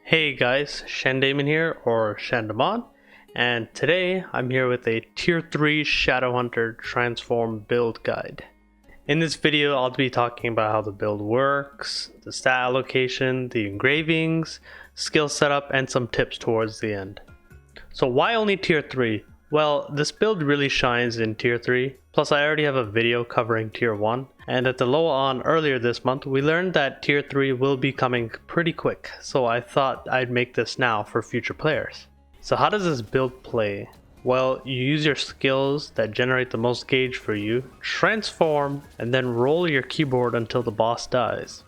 Hey guys, Shandamon here, or Shandamon, and today I'm here with a Tier 3 Shadowhunter Transform build guide. In this video I'll be talking about how the build works, the stat allocation, the engravings, skill setup, and some tips towards the end. So why only Tier 3? Well, this build really shines in Tier 3, plus I already have a video covering Tier 1, and at the low on earlier this month we learned that Tier 3 will be coming pretty quick, so I thought I'd make this now for future players. So how does this build play? Well, you use your skills that generate the most gauge for you, transform, and then roll your keyboard until the boss dies.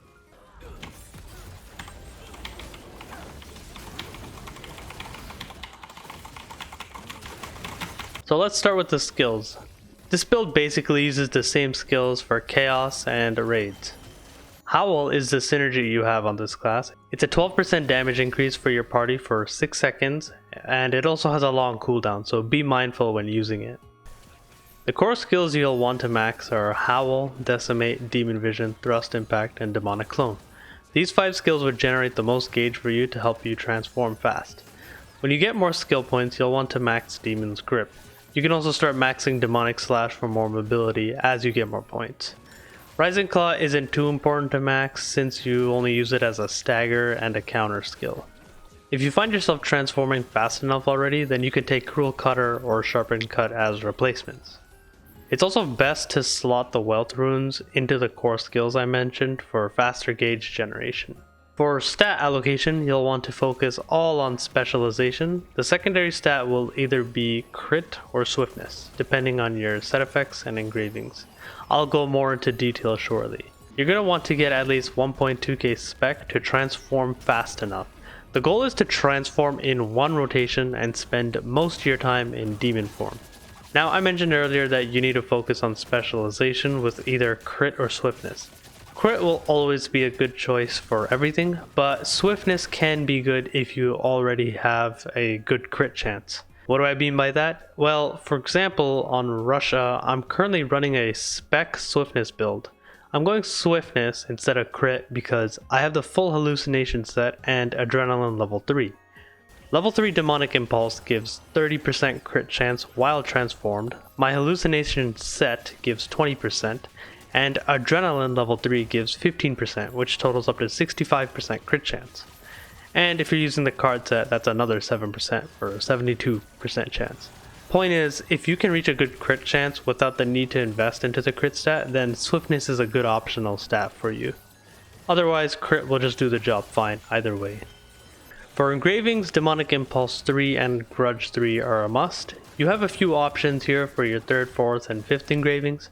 So let's start with the skills. This build basically uses the same skills for Chaos and Raids. Howl is the synergy you have on this class. It's a 12% damage increase for your party for 6 seconds, and it also has a long cooldown, so be mindful when using it. The core skills you'll want to max are Howl, Decimate, Demon Vision, Thrust Impact, and Demonic Clone. These 5 skills would generate the most gauge for you to help you transform fast. When you get more skill points, you'll want to max Demon's Grip. You can also start maxing Demonic Slash for more mobility as you get more points. Rising Claw isn't too important to max since you only use it as a stagger and a counter skill. If you find yourself transforming fast enough already, then you can take Cruel Cutter or Sharpened Cut as replacements. It's also best to slot the Wealth Runes into the core skills I mentioned for faster gauge generation. For stat allocation, you'll want to focus all on specialization. The secondary stat will either be crit or swiftness, depending on your set effects and engravings. I'll go more into detail shortly. You're going to want to get at least 1.2k spec to transform fast enough. The goal is to transform in one rotation and spend most of your time in demon form. Now, I mentioned earlier that you need to focus on specialization with either crit or swiftness. Crit will always be a good choice for everything, but swiftness can be good if you already have a good crit chance. What do I mean by that? Well, for example, on Russia, I'm currently running a spec swiftness build. I'm going swiftness instead of crit because I have the full hallucination set and adrenaline level 3. Level 3 demonic impulse gives 30% crit chance while transformed, my hallucination set gives 20%, and adrenaline level 3 gives 15%, which totals up to 65% crit chance. And if you're using the card set, that's another 7% for a 72% chance. Point is, if you can reach a good crit chance without the need to invest into the crit stat, then swiftness is a good optional stat for you. Otherwise, crit will just do the job fine either way. For engravings, Demonic Impulse 3 and Grudge 3 are a must. You have a few options here for your 3rd, 4th, and 5th engravings.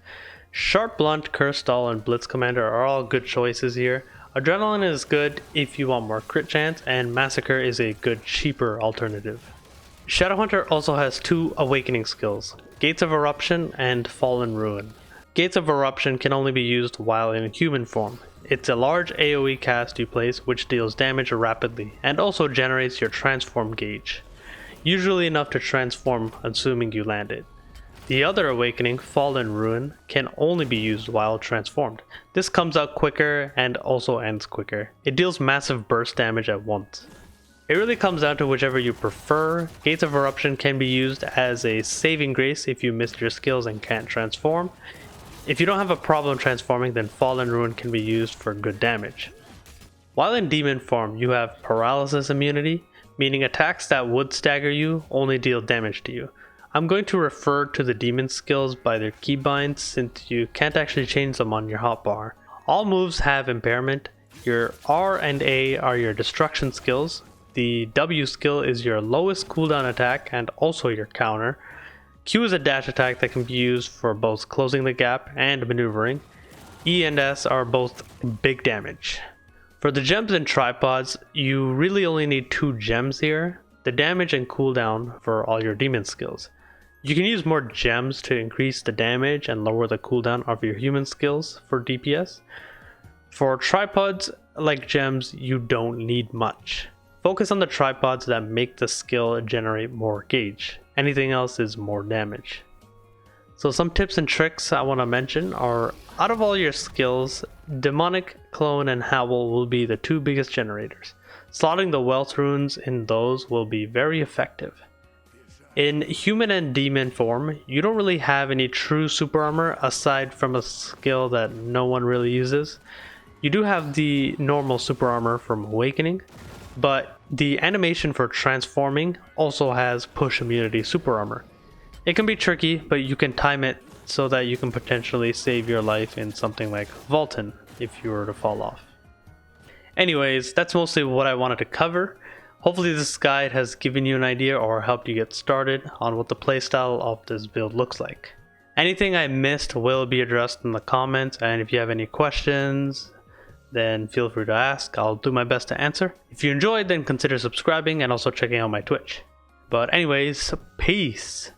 Sharp Blunt, Curse Doll, and Blitz Commander are all good choices here. Adrenaline is good if you want more crit chance, and Massacre is a good cheaper alternative. Shadowhunter also has 2 awakening skills, Gates of Eruption and Fallen Ruin. Gates of Eruption can only be used while in human form. It's a large AoE cast you place which deals damage rapidly, and also generates your transform gauge. Usually enough to transform assuming you land it. The other awakening, Fallen Ruin, can only be used while transformed. This comes out quicker and also ends quicker. It deals massive burst damage at once. It really comes down to whichever you prefer. Gates of Eruption can be used as a saving grace if you missed your skills and can't transform. If you don't have a problem transforming, then Fallen Ruin can be used for good damage. While in demon form, you have paralysis immunity, meaning attacks that would stagger you only deal damage to you. I'm going to refer to the demon skills by their keybinds since you can't actually change them on your hotbar. All moves have impairment. Your R and A are your destruction skills. The W skill is your lowest cooldown attack and also your counter. Q is a dash attack that can be used for both closing the gap and maneuvering. E and S are both big damage. For the gems and tripods, you really only need 2 gems here, the damage and cooldown for all your demon skills. You can use more gems to increase the damage and lower the cooldown of your human skills for DPS. For tripods, like gems, you don't need much. Focus on the tripods that make the skill generate more gauge. Anything else is more damage. So some tips and tricks I want to mention are, out of all your skills, Demonic, Clone, and Howl will be the 2 biggest generators. slotting the wealth runes in those will be very effective. In human and demon form, you don't really have any true super armor aside from a skill that no one really uses. You do have the normal super armor from Awakening, but the animation for transforming also has push immunity super armor. It can be tricky, but you can time it so that you can potentially save your life in something like Vulcan if you were to fall off. Anyways, that's mostly what I wanted to cover. Hopefully this guide has given you an idea or helped you get started on what the playstyle of this build looks like. Anything I missed will be addressed in the comments, and if you have any questions, then feel free to ask. I'll do my best to answer. If you enjoyed, then consider subscribing and also checking out my Twitch. But anyways, peace!